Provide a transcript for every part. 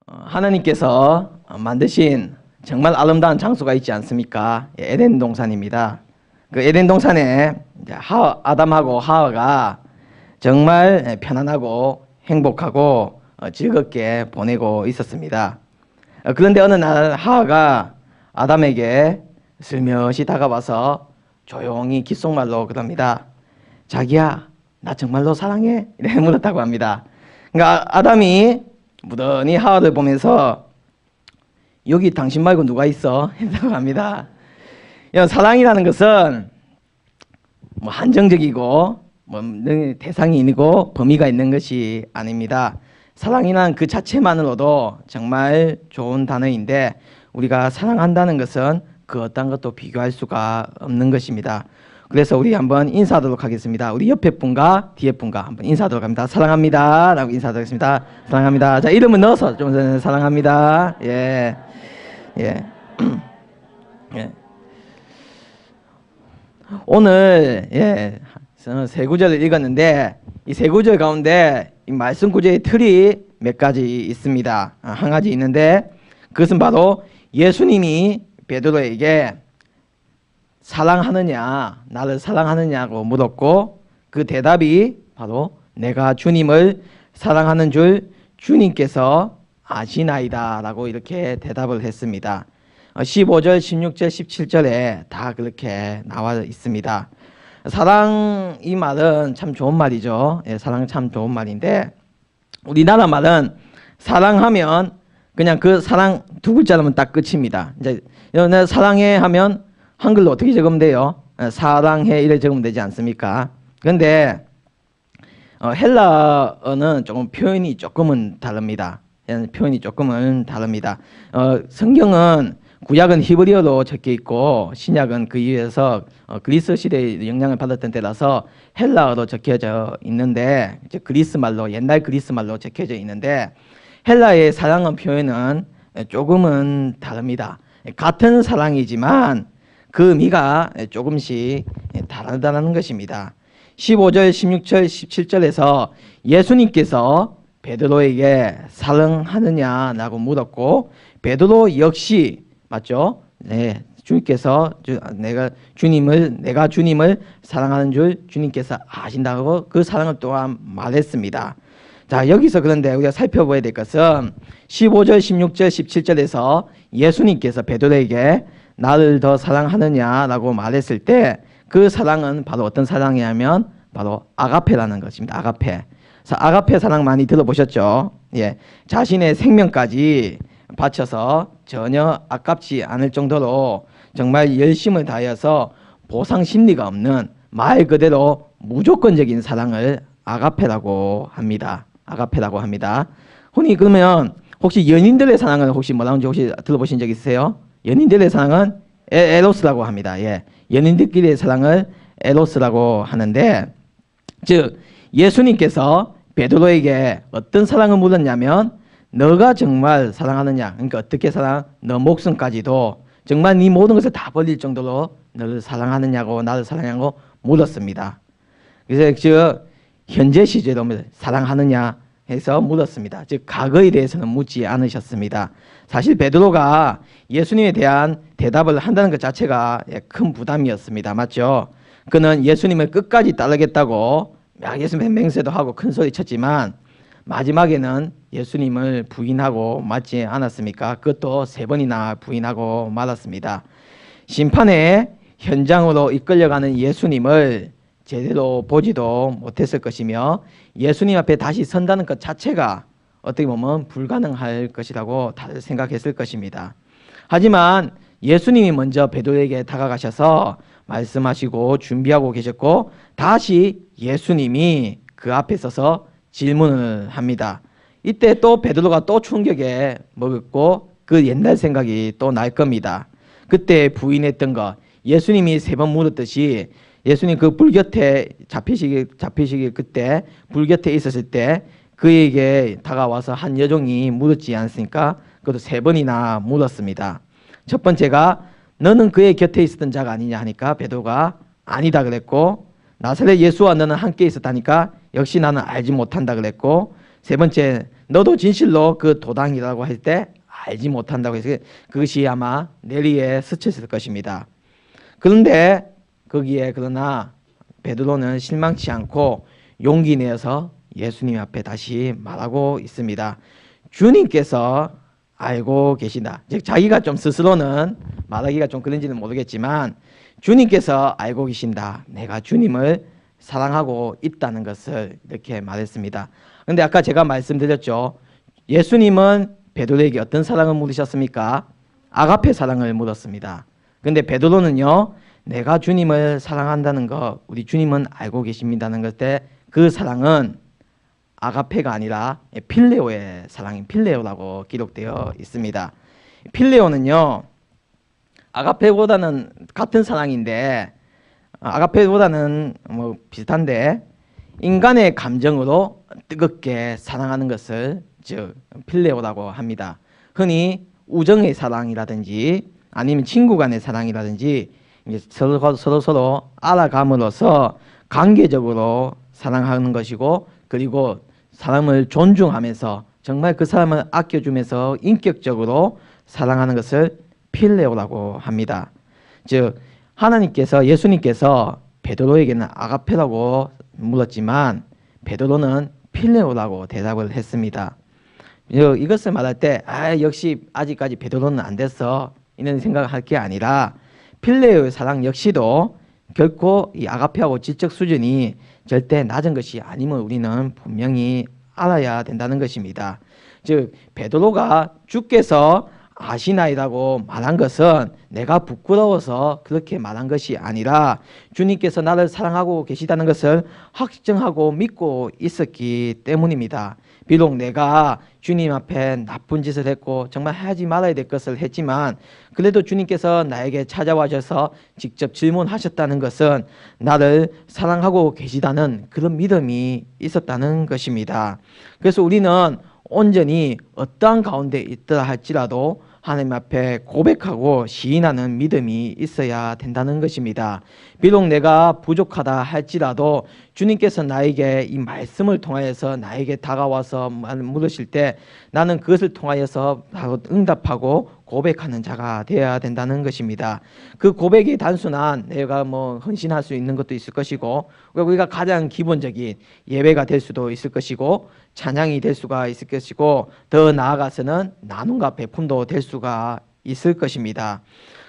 하나님께서 만드신 정말 아름다운 장소가 있지 않습니까? 에덴 동산입니다. 그 에덴 동산에 아담하고 하와가 정말 편안하고 행복하고 즐겁게 보내고 있었습니다. 그런데 어느 날 하와가 아담에게 슬며시 다가와서 조용히 귓속말로 그럽니다. 자기야, 나 정말로 사랑해? 이렇게 물었다고 합니다. 그러니까 아담이 무던히 하와를 보면서 여기 당신 말고 누가 있어? 했다고 합니다. 사랑이라는 것은 뭐 한정적이고 뭐 대상이 있고 범위가 있는 것이 아닙니다. 사랑이란 그 자체만으로도 정말 좋은 단어인데 우리가 사랑한다는 것은 그 어떤 것도 비교할 수가 없는 것입니다. 그래서 우리 한번 인사하도록 하겠습니다. 우리 옆에 분과 뒤에 분과 한번 인사하도록 합니다. 사랑합니다 라고 인사하도록 하겠습니다. 사랑합니다. 자, 이름은 넣어서 좀 사랑합니다. 예. 예. 예. 오늘 세 구절을 읽었는데 이 세 구절 가운데 이 말씀 구절의 틀이 몇 가지 있습니다. 한 가지 있는데 그것은 바로 예수님이 베드로에게 사랑하느냐, 나를 사랑하느냐고 물었고 그 대답이 바로 내가 주님을 사랑하는 줄 주님께서 아시나이다 라고 이렇게 대답을 했습니다. 15절, 16절, 17절에 다 그렇게 나와 있습니다. 사랑 이 말은 참 좋은 말이죠. 사랑 참 좋은 말인데 우리나라 말은 사랑하면 그냥 그 사랑 두 글자라면 딱 끝입니다. 이제 사랑해 하면 한글로 어떻게 적으면 돼요? 사랑해 이렇게 적으면 되지 않습니까? 그런데 헬라어는 조금 표현이 조금은 다릅니다. 성경은 구약은 히브리어로 적혀 있고 신약은 그 이후에서 그리스 시대의 영향을 받았던 때라서 헬라어로 적혀져 있는데 그리스 말로 옛날 그리스 말로 적혀져 있는데 헬라의 사랑의 표현은 조금은 다릅니다. 같은 사랑이지만 그 의미가 조금씩 다르다는 것입니다. 15절, 16절, 17절에서 예수님께서 베드로에게 사랑하느냐라고 물었고 베드로 역시 맞죠? 네, 주님께서 내가 주님을 사랑하는 줄 주님께서 아신다고 그 사랑을 또한 말했습니다. 자, 여기서 그런데 우리가 살펴봐야 될 것은 15절, 16절, 17절에서 예수님께서 베드로에게 나를 더 사랑하느냐라고 말했을 때 그 사랑은 바로 어떤 사랑이냐면 바로 아가페라는 것입니다. 아가페. 아가페 사랑 많이 들어보셨죠? 예, 자신의 생명까지 바쳐서 전혀 아깝지 않을 정도로 정말 열심을 다해서 보상 심리가 없는 말 그대로 무조건적인 사랑을 아가페라고 합니다. 아가페라고 합니다. 그러면 혹시 연인들의 사랑은 혹시 뭐라는지 혹시 들어보신 적 있으세요? 연인들의 사랑은 에로스라고 합니다. 예, 연인들끼리의 사랑을 에로스라고 하는데 즉 예수님께서 베드로에게 어떤 사랑을 물었냐면 너가 정말 사랑하느냐, 그러니까 어떻게 너 목숨까지도 정말 네 모든 것을 다 버릴 정도로 너를 사랑하느냐고 나를 사랑하냐고 물었습니다. 그래서 즉 현재 시제로 사랑하느냐 해서 물었습니다. 즉 과거에 대해서는 묻지 않으셨습니다. 사실 베드로가 예수님에 대한 대답을 한다는 것 자체가 큰 부담이었습니다. 맞죠? 그는 예수님을 끝까지 따르겠다고 예수님 맹세도 하고 큰 소리 쳤지만 마지막에는 예수님을 부인하고 맞지 않았습니까? 그것도 3번이나 부인하고 말았습니다. 심판의 현장으로 이끌려가는 예수님을 제대로 보지도 못했을 것이며 예수님 앞에 다시 선다는 것 자체가 어떻게 보면 불가능할 것이라고 다들 생각했을 것입니다. 하지만 예수님이 먼저 베드로에게 다가가셔서 말씀하시고 준비하고 계셨고 다시 예수님이 그 앞에 서서 질문을 합니다. 이때 또 베드로가 또 충격에 먹었고 그 옛날 생각이 또 날 겁니다. 그때 부인했던 것 예수님이 3번 물었듯이 예수님 그 불 곁에 잡히시기 그때 불 곁에 있었을 때 그에게 다가와서 한 여종이 물었지 않습니까? 그것도 3번이나 물었습니다. 첫 번째가 너는 그의 곁에 있었던 자가 아니냐 하니까 베드로가 아니다 그랬고 나사렛 예수와 너는 함께 있었다니까 역시 나는 알지 못한다 그랬고 세 번째 너도 진실로 그 도당이라고 할 때 알지 못한다고 해서 그것이 아마 내리에 스쳤을 것입니다. 그런데 거기에 그러나 베드로는 실망치 않고 용기 내어서 예수님 앞에 다시 말하고 있습니다. 주님께서 알고 계시다. 즉 자기가 좀 스스로는 말하기가 좀 그런지는 모르겠지만 주님께서 알고 계신다. 내가 주님을 사랑하고 있다는 것을 이렇게 말했습니다. 그런데 아까 제가 말씀드렸죠. 예수님은 베드로에게 어떤 사랑을 물으셨습니까? 아가페 사랑을 물었습니다. 그런데 베드로는요, 내가 주님을 사랑한다는 거 우리 주님은 알고 계십니다는 것때 그 사랑은 아가페가 아니라 필레오의 사랑인 필레오라고 기록되어 있습니다. 필레오는요, 아가페보다는 같은 사랑인데 아가페보다는 뭐 비슷한데 인간의 감정으로 뜨겁게 사랑하는 것을 즉 필레오라고 합니다. 흔히 우정의 사랑이라든지 아니면 친구 간의 사랑이라든지 이제 서로 알아감으로써 관계적으로 사랑하는 것이고, 그리고 사람을 존중하면서 정말 그 사람을 아껴주면서 인격적으로 사랑하는 것을 필레오라고 합니다. 즉 하나님께서 예수님께서 베드로에게는 아가페라고 물었지만 베드로는 필레오라고 대답을 했습니다. 이것을 말할 때 역시 아직까지 베드로는 안 됐어 이런 생각을 할 게 아니라 필레오의 사랑 역시도 결코 이 아가페하고 질적 수준이 절대 낮은 것이 아님을 우리는 분명히 알아야 된다는 것입니다. 즉 베드로가 주께서 아시나이라고 말한 것은 내가 부끄러워서 그렇게 말한 것이 아니라 주님께서 나를 사랑하고 계시다는 것을 확정하고 믿고 있었기 때문입니다. 비록 내가 주님 앞에 나쁜 짓을 했고 정말 하지 말아야 될 것을 했지만 그래도 주님께서 나에게 찾아와셔서 직접 질문하셨다는 것은 나를 사랑하고 계시다는 그런 믿음이 있었다는 것입니다. 그래서 우리는 온전히 어떠한 가운데 있더라 할지라도 하나님 앞에 고백하고 시인하는 믿음이 있어야 된다는 것입니다. 비록 내가 부족하다 할지라도 주님께서 나에게 이 말씀을 통하여서 나에게 다가와서 물으실 때 나는 그것을 통하여서 바로 응답하고 고백하는 자가 되어야 된다는 것입니다. 그 고백이 단순한 내가 뭐 헌신할 수 있는 것도 있을 것이고 우리가 가장 기본적인 예배가 될 수도 있을 것이고 찬양이 될 수가 있을 것이고 더 나아가서는 나눔과 베품도 될 수가 있을 것입니다.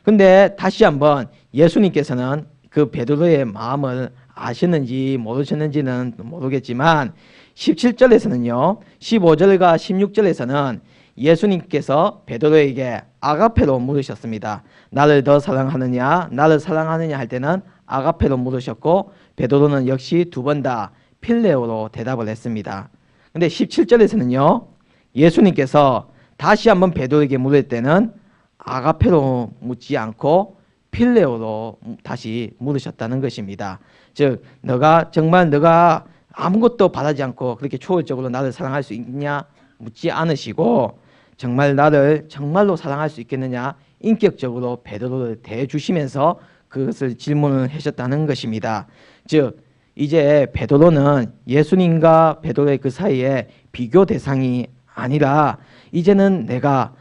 근데 다시 한번 예수님께서는 그 베드로의 마음을 아셨는지 모르셨는지는 모르겠지만 17절에서는요 15절과 16절에서는 예수님께서 베드로에게 아가페로 물으셨습니다. 나를 더 사랑하느냐 나를 사랑하느냐 할 때는 아가페로 물으셨고 베드로는 역시 두 번 다 필레오로 대답을 했습니다. 근데 17절에서는요 예수님께서 다시 한번 베드로에게 물을 때는 아가페로 묻지 않고 필레오로 다시 물으셨다는 것입니다. 즉 너가 정말 너가 아무것도 바라지 않고 그렇게 초월적으로 나를 사랑할 수 있냐 묻지 않으시고 정말 나를 정말로 사랑할 수 있겠느냐 인격적으로 베드로를 대해주시면서 그것을 질문을 하셨다는 것입니다. 즉 이제 베드로는 예수님과 베드로의 그 사이에 비교 대상이 아니라 이제는 네가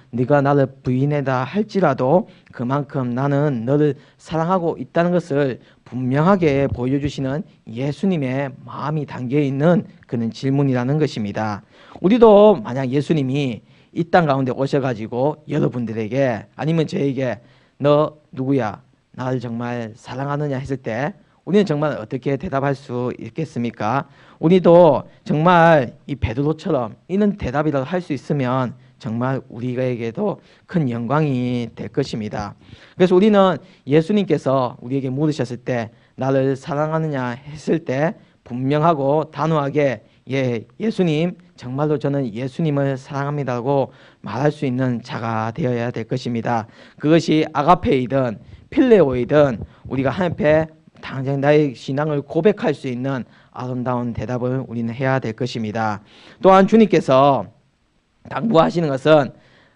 나를 부인해다 할지라도 그만큼 나는 너를 사랑하고 있다는 것을 분명하게 보여주시는 예수님의 마음이 담겨있는 그런 질문이라는 것입니다. 우리도 만약 예수님이 이 땅 가운데 오셔가지고 여러분들에게 아니면 저에게 너 누구야? 나를 정말 사랑하느냐 했을 때 우리는 정말 어떻게 대답할 수 있겠습니까? 우리도 정말 이 베드로처럼 이런 대답이라도 할 수 있으면 정말 우리에게도 큰 영광이 될 것입니다. 그래서 우리는 예수님께서 우리에게 물으셨을 때 나를 사랑하느냐 했을 때 분명하고 단호하게 예수님 정말로 저는 예수님을 사랑합니다라고 말할 수 있는 자가 되어야 될 것입니다. 그것이 아가페이든 필레오이든 우리가 하나님 앞에 당장 나의 신앙을 고백할 수 있는 아름다운 대답을 우리는 해야 될 것입니다. 또한 주님께서 당부하시는 것은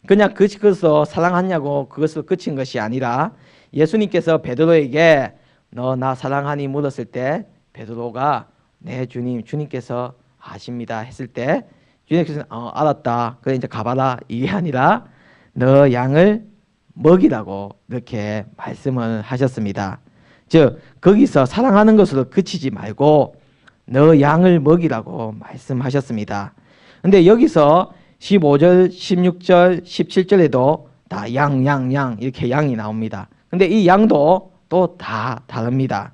그냥 그것으로 사랑하냐고 그것으로 그친 것이 아니라 예수님께서 베드로에게 너 나 사랑하니 물었을 때 베드로가 네 주님께서 아십니다 했을 때 주님께서는 알았다. 그래 이제 가봐라. 이게 아니라 너 양을 먹이라고 이렇게 말씀을 하셨습니다. 즉 거기서 사랑하는 것으로 그치지 말고 너 양을 먹이라고 말씀하셨습니다. 근데 여기서 15절, 16절, 17절에도 다 양 이렇게 양이 나옵니다. 근데 이 양도 또 다 다릅니다.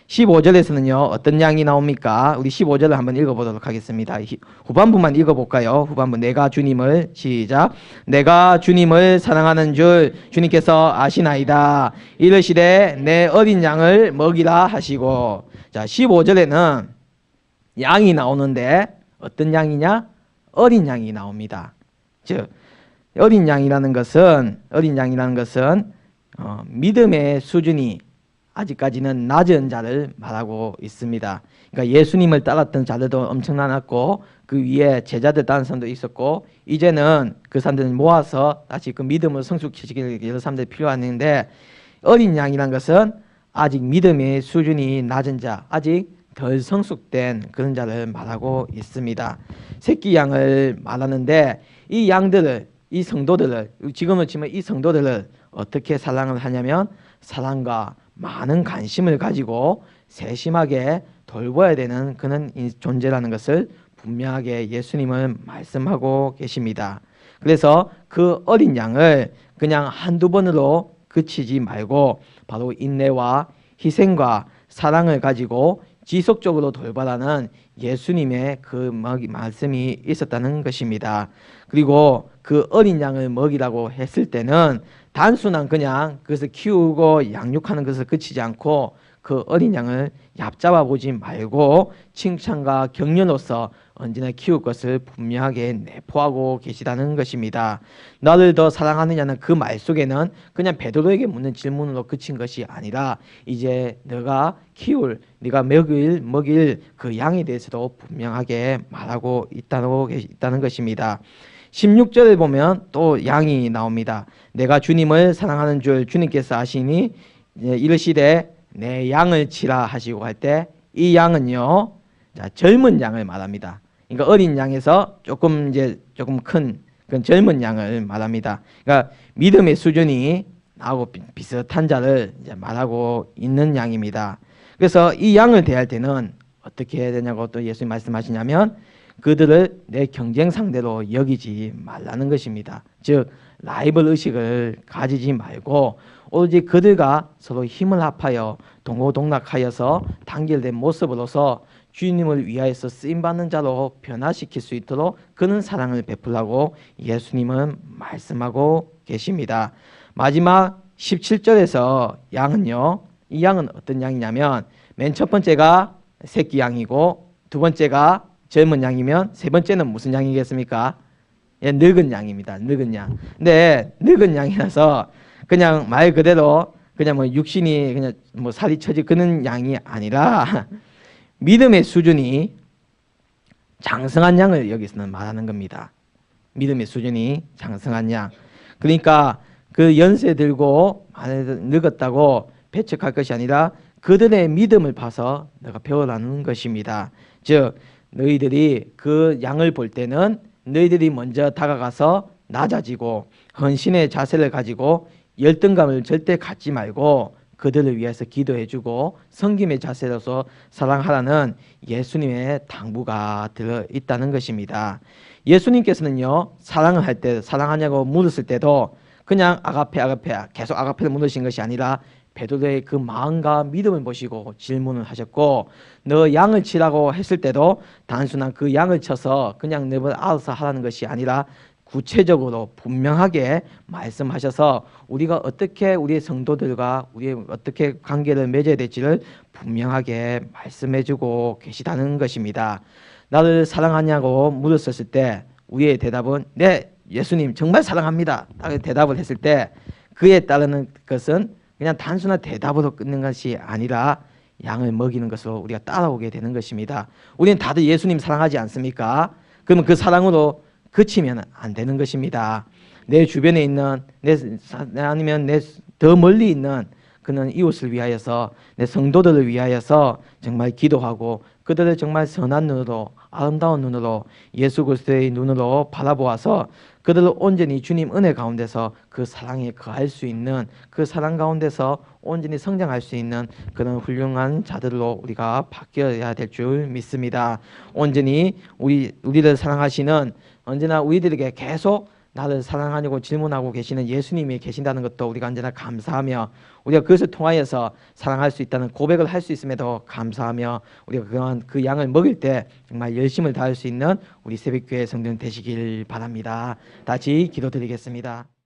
15절에서는요 어떤 양이 나옵니까? 우리 15절을 한번 읽어보도록 하겠습니다. 후반부만 읽어볼까요? 후반부 내가 주님을 시작 내가 주님을 사랑하는 줄 주님께서 아시나이다. 이르시되 내 어린 양을 먹이라 하시고. 자 15절에는 양이 나오는데 어떤 양이냐? 어린 양이 나옵니다. 즉 어린 양이라는 것은 믿음의 수준이 아직까지는 낮은 자를 말하고 있습니다. 그러니까 예수님을 따랐던 자들도 엄청나고 그 위에 제자들 따른 사람도 있었고 이제는 그 사람들을 모아서 다시 그 믿음을 성숙시키기 여러 사람들이 필요한데 어린 양이라는 것은 아직 믿음의 수준이 낮은 자, 아직 덜 성숙된 그런 자를 말하고 있습니다. 새끼 양을 말하는데 이 양들을 이 성도들을 지금으로 치면 이 성도들을 어떻게 사랑을 하냐면 사랑과 많은 관심을 가지고 세심하게 돌봐야 되는 그런 존재라는 것을 분명하게 예수님은 말씀하고 계십니다. 그래서 그 어린 양을 그냥 한두 번으로 그치지 말고 바로 인내와 희생과 사랑을 가지고 지속적으로 돌봐라는 예수님의 그 말씀이 있었다는 것입니다. 그리고 그 어린 양을 먹이라고 했을 때는 단순한 그냥 그것을 키우고 양육하는 것을 그치지 않고 그 어린 양을 얕잡아 보지 말고 칭찬과 격려로서 언제나 키울 것을 분명하게 내포하고 계시다는 것입니다. 나를 더 사랑하느냐는 그 말 속에는 그냥 베드로에게 묻는 질문으로 그친 것이 아니라 이제 네가 먹일 그 양에 대해서도 분명하게 말하고 있다는 것입니다. 16절에 보면 또 양이 나옵니다. 내가 주님을 사랑하는 줄 주님께서 아시니 이르시되 내 양을 치라 하시고 할 때 이 양은요 젊은 양을 말합니다. 그러니까 어린 양에서 조금 큰 그런 젊은 양을 말합니다. 그러니까 믿음의 수준이 나하고 비슷한 자를 이제 말하고 있는 양입니다. 그래서 이 양을 대할 때는 어떻게 해야 되냐고 또 예수님 말씀하시냐면 그들을 내 경쟁 상대로 여기지 말라는 것입니다. 즉 라이벌 의식을 가지지 말고 오로지 그들과 서로 힘을 합하여 동고동락하여서 단결된 모습으로서 주님을 위하여서 쓰임받는 자로 변화시킬 수 있도록 그런 사랑을 베풀라고 예수님은 말씀하고 계십니다. 마지막 17절에서 양은요, 이 양은 어떤 양이냐면 맨 첫 번째가 새끼 양이고 두 번째가 젊은 양이면 세 번째는 무슨 양이겠습니까? 예, 늙은 양입니다. 늙은 양. 근데 늙은 양이라서 그냥 말 그대로 그냥 뭐 육신이 그냥 뭐 살이 처지 그런 양이 아니라 믿음의 수준이 장성한 양을 여기서는 말하는 겁니다. 믿음의 수준이 장성한 양. 그러니까 그 연세 들고 늙었다고 배척할 것이 아니라 그들의 믿음을 봐서 내가 배워라는 것입니다. 즉 너희들이 그 양을 볼 때는 너희들이 먼저 다가가서 낮아지고 헌신의 자세를 가지고 열등감을 절대 갖지 말고 그들을 위해서 기도해주고 섬김의 자세로서 사랑하라는 예수님의 당부가 들어있다는 것입니다. 예수님께서는요 사랑을 할 때 사랑하냐고 물었을 때도 그냥 아가페 계속 아가페를 물으신 것이 아니라 베드로의 그 마음과 믿음을 보시고 질문을 하셨고 너 양을 치라고 했을 때도 단순한 그 양을 쳐서 그냥 너를 알아서 하라는 것이 아니라 구체적으로 분명하게 말씀하셔서 우리가 어떻게 우리의 성도들과 우리 어떻게 관계를 맺어야 될지를 분명하게 말씀해주고 계시다는 것입니다. 나를 사랑하냐고 물었을 때 우리의 대답은 네 예수님 정말 사랑합니다 대답을 했을 때 그에 따르는 것은 그냥 단순한 대답으로 끊는 것이 아니라 양을 먹이는 것으로 우리가 따라오게 되는 것입니다. 우리는 다들 예수님 사랑하지 않습니까? 그러면 그 사랑으로 그치면 안 되는 것입니다. 내 주변에 있는 아니면 내 더 멀리 있는 그는 이웃을 위하여서 내 성도들을 위하여서 정말 기도하고 그들을 정말 선한 눈으로 아름다운 눈으로 예수 그리스도의 눈으로 바라보아서 그들을 온전히 주님 은혜 가운데서 그 사랑에 거할 수 있는, 그 사랑 가운데서 온전히 성장할 수 있는 그런 훌륭한 자들로 우리가 바뀌어야 될 줄 믿습니다. 온전히 우리를 사랑하시는, 언제나 우리들에게 계속 나를 사랑하냐고 질문하고 계시는 예수님이 계신다는 것도 우리가 언제나 감사하며, 우리가 그것을 통하여서 사랑할 수 있다는 고백을 할 수 있음에도 감사하며, 우리가 그 양을 먹일 때 정말 열심을 다할 수 있는 우리 새벽교회 성도들 되시길 바랍니다. 다시 기도드리겠습니다.